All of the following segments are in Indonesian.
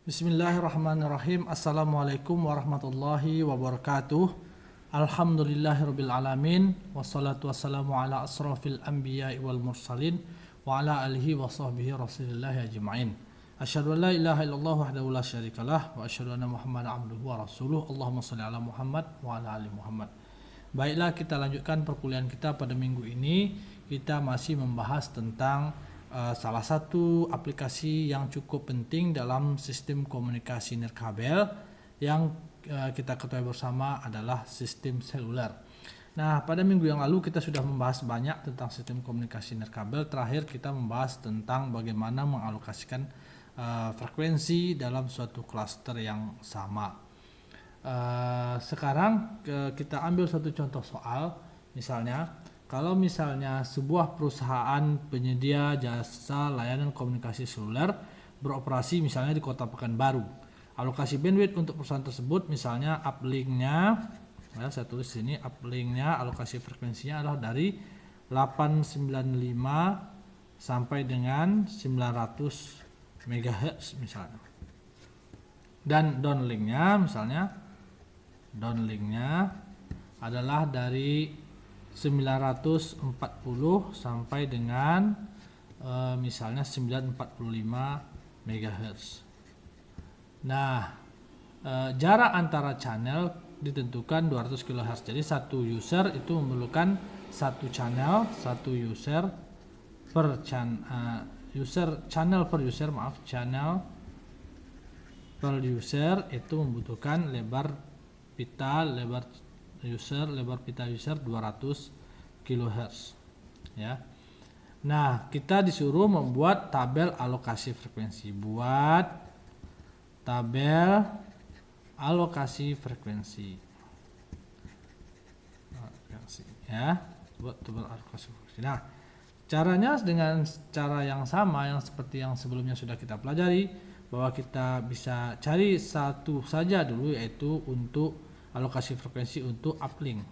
Bismillahirrahmanirrahim. Assalamualaikum warahmatullahi wabarakatuh. Alhamdulillahirabbil alamin. Wassalatu wassalamu ala asrafil anbiya'i wal mursalin wa ala alihi wa sahbihi rasulillahi ajma'in. Asyhadu an la ilaha illallah wahdahu la syarikalah wa asyhadu anna Muhammadan abduhu wa rasuluh. Allahumma shalli ala Muhammad wa ala ali Muhammad. Baiklah, kita lanjutkan perkuliahan kita pada minggu ini. Kita masih membahas tentang salah satu aplikasi yang cukup penting dalam sistem komunikasi nirkabel yang kita ketahui bersama adalah sistem seluler. Nah, pada minggu yang lalu kita sudah membahas banyak tentang sistem komunikasi nirkabel. Terakhir kita membahas tentang bagaimana mengalokasikan frekuensi dalam suatu klaster yang sama. Sekarang kita ambil satu contoh soal, misalnya kalau misalnya sebuah perusahaan penyedia jasa layanan komunikasi seluler beroperasi misalnya di Kota Pekanbaru. Alokasi bandwidth untuk perusahaan tersebut misalnya uplink-nya, ya, saya tulis sini uplink-nya, alokasi frekuensinya adalah dari 895 sampai dengan 900 MHz misalnya. Dan downlink-nya misalnya adalah dari 940 sampai dengan misalnya 945 MHz. Nah, jarak antara channel ditentukan 200 kHz. Jadi satu user itu memerlukan satu channel per user itu membutuhkan lebar pita 200 kHz, ya. Nah, kita disuruh membuat tabel alokasi frekuensi. Buat tabel alokasi frekuensi. Ya, buat tabel alokasi frekuensi. Nah, caranya dengan cara yang sama yang seperti yang sebelumnya sudah kita pelajari, bahwa kita bisa cari satu saja dulu, yaitu untuk alokasi frekuensi untuk uplink.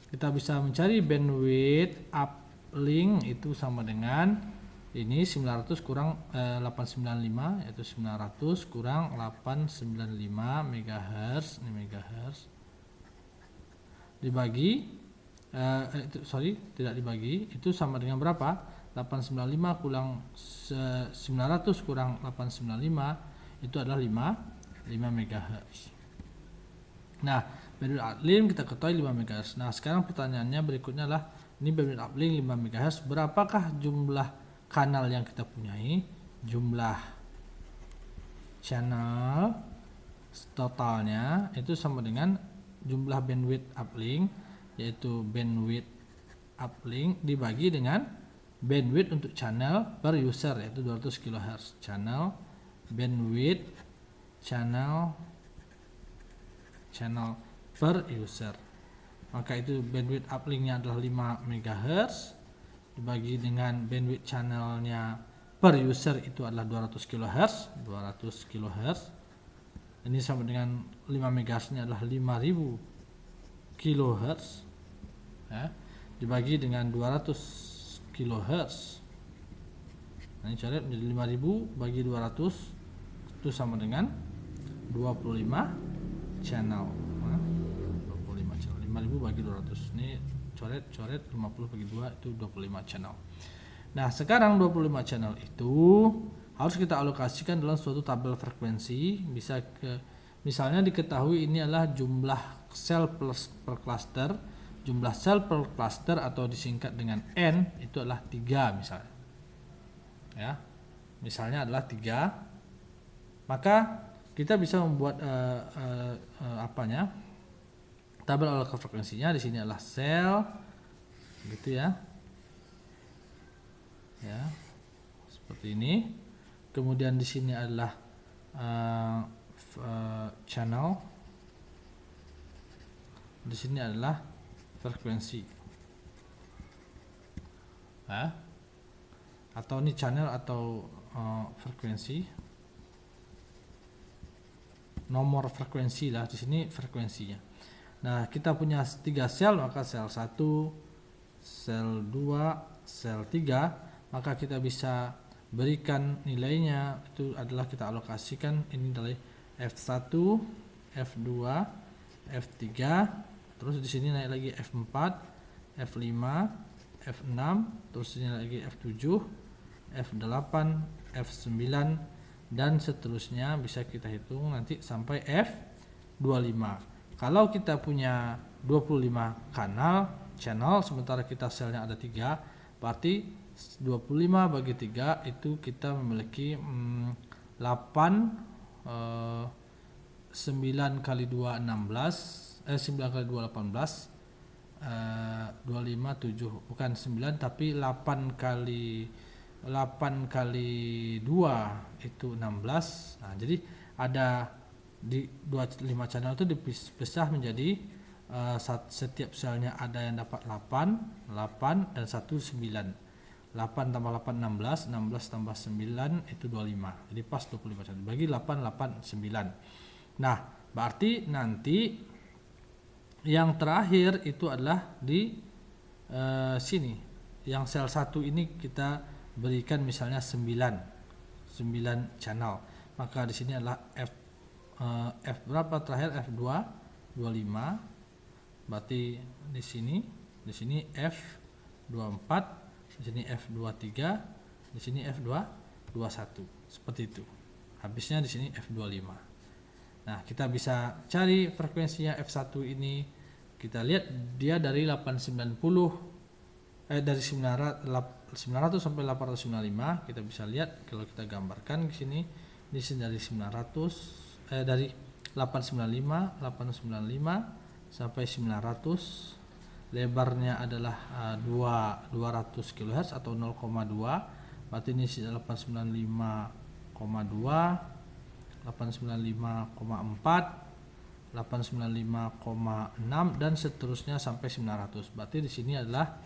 Kita bisa mencari bandwidth uplink itu sama dengan ini 900 kurang 895, yaitu 900 kurang 895 MHz, ini MHz dibagi itu sama dengan berapa? 895 kurang 900 kurang 895 itu adalah 5 MHz. Nah, bandwidth uplink kita ketahui 5 MHz. Nah, sekarang pertanyaannya berikutnya adalah, ini bandwidth uplink 5 MHz, berapakah jumlah kanal yang kita punyai? Jumlah channel totalnya itu sama dengan jumlah bandwidth uplink, yaitu bandwidth uplink dibagi dengan bandwidth untuk channel per user, yaitu 200 kHz. Channel per user. Maka itu bandwidth uplink-nya adalah 5 MHz dibagi dengan bandwidth channelnya per user itu adalah 200 kHz. Ini sama dengan 5 MHz-nya adalah 5000 kHz, ya, dibagi dengan 200 kHz. Nah, ini coret menjadi 5000 bagi 200 itu sama dengan 25 channel. 25 channel, 5000 bagi 200, ini coret 50 bagi 2 itu 25 channel. Nah, sekarang 25 channel itu harus kita alokasikan dalam suatu tabel frekuensi. Misalnya diketahui ini adalah jumlah sel per cluster. Jumlah sel per cluster atau disingkat dengan N itu adalah 3 misalnya, ya, misalnya adalah 3. Maka kita bisa membuat tabel alokasi frekuensinya. Di sini adalah sel, gitu ya, ya, seperti ini. Kemudian di sini adalah channel, di sini adalah frekuensi, ya, atau ini channel atau frekuensi. Nomor frekuensi lah di sini frekuensinya. Nah, kita punya 3 sel, maka sel 1, sel 2, sel 3, maka kita bisa berikan nilainya itu adalah kita alokasikan ini dari F1, F2, F3, terus di sini naik lagi F4, F5, F6, terus ini lagi F7, F8, F9 dan seterusnya, bisa kita hitung nanti sampai F25. Kalau kita punya 25 channel sementara kita selnya ada 3, berarti 25 bagi 3 itu kita memiliki 8, 9 kali 2 16, 9 kali 2 18, 25 7, bukan 9 tapi 8 kali 2 itu 16. Nah, jadi ada di 25 channel itu dipecah menjadi setiap selnya ada yang dapat 8 dan 1 9. 8 tambah 8 16, 16 tambah 9 itu 25. Jadi pas 25 channel. Bagi 8 8 9. Nah, berarti nanti yang terakhir itu adalah di sini. Yang sel 1 ini kita berikan misalnya 9 channel. Maka di sini adalah F berapa terakhir? F2 25. Berarti di sini F24, di sini F23, di sini F21. Seperti itu. Habisnya di sini F25. Nah, kita bisa cari frekuensinya F1 ini. Kita lihat dia dari 890 dari 900 sampai 895. Kita bisa lihat kalau kita gambarkan di sini dari 900 dari 895 sampai 900. Lebarnya adalah 200 kHz atau 0,2. Berarti ini 895,2, 895,4, 895,6 dan seterusnya sampai 900. Berarti di sini adalah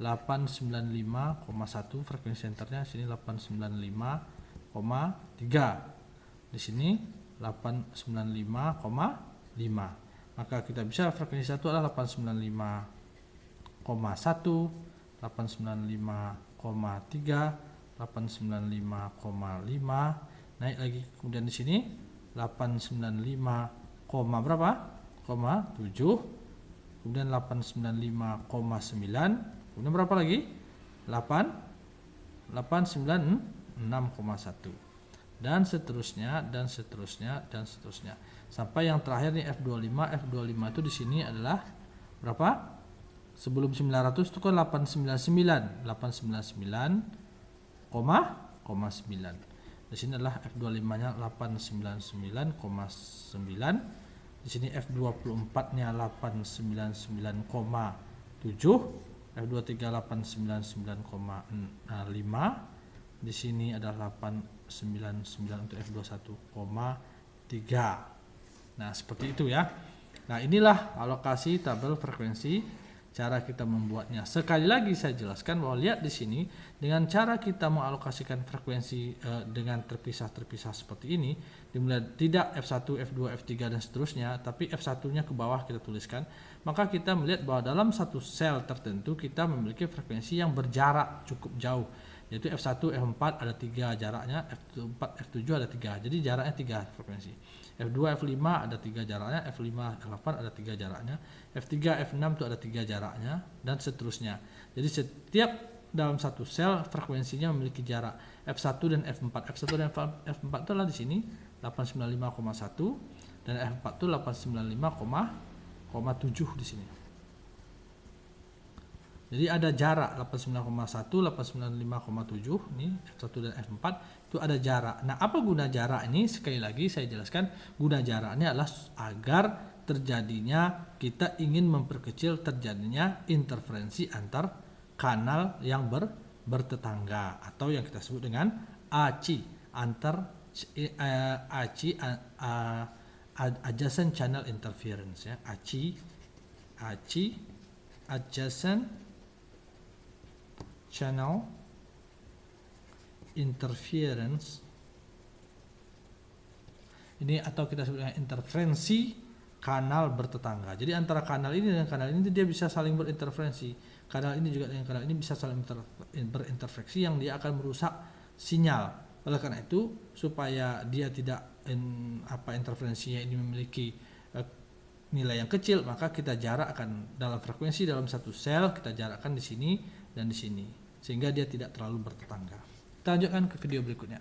895,1 frekuensi senternya, sini 895,3. Di sini 895,5. Maka kita bisa frekuensi satu adalah 895,1, 895,3, 895,5. Naik lagi kemudian di sini 895, berapa? 7. Kemudian 895,9. Kemudian berapa lagi? 896,1. Dan seterusnya sampai yang terakhir nih F25 itu di sini adalah berapa? Sebelum 900 itu kan 899,9. Di sini adalah F25-nya 899,9. Di sini F24-nya 899,7, F23 899,5. Di sini adalah 899 untuk F21,3. Nah, seperti itu ya. Nah, inilah alokasi tabel frekuensi, cara kita membuatnya. Sekali lagi saya jelaskan bahwa lihat di sini dengan cara kita mengalokasikan frekuensi dengan terpisah-terpisah seperti ini, dimulai tidak F1, F2, F3 dan seterusnya, tapi F1-nya ke bawah kita tuliskan, maka kita melihat bahwa dalam satu sel tertentu kita memiliki frekuensi yang berjarak cukup jauh. Yaitu F1, F4 ada 3 jaraknya, F4, F7 ada 3. Jadi jaraknya 3 frekuensi. F2, F5 ada 3 jaraknya, F5, F8 ada 3 jaraknya, F3, F6 itu ada 3 jaraknya dan seterusnya. Jadi setiap dalam satu sel frekuensinya memiliki jarak F1 dan F4. F1 dan F4 itu adalah di sini 895,1 dan F4 itu 895,7 di sini. Jadi ada jarak 89,1, 895,7 ini F1 dan F4 itu ada jarak. Nah, apa guna jarak ini? Sekali lagi saya jelaskan, guna jaraknya adalah agar terjadinya, kita ingin memperkecil terjadinya interferensi antar kanal yang bertetangga atau yang kita sebut dengan ACI, adjacent channel interference ya. ACI adjacent channel interference ini, atau kita sebut dengan interferensi kanal bertetangga. Jadi antara kanal ini dan kanal ini dia bisa saling berinterferensi. Kanal ini juga dengan kanal ini bisa saling berinterferensi yang dia akan merusak sinyal. Oleh karena itu, supaya dia tidak interferensinya ini memiliki nilai yang kecil, maka kita jarakkan dalam frekuensi dalam satu sel, kita jarakkan di sini dan di sini, sehingga dia tidak terlalu bertetangga. Kita lanjutkan ke video berikutnya.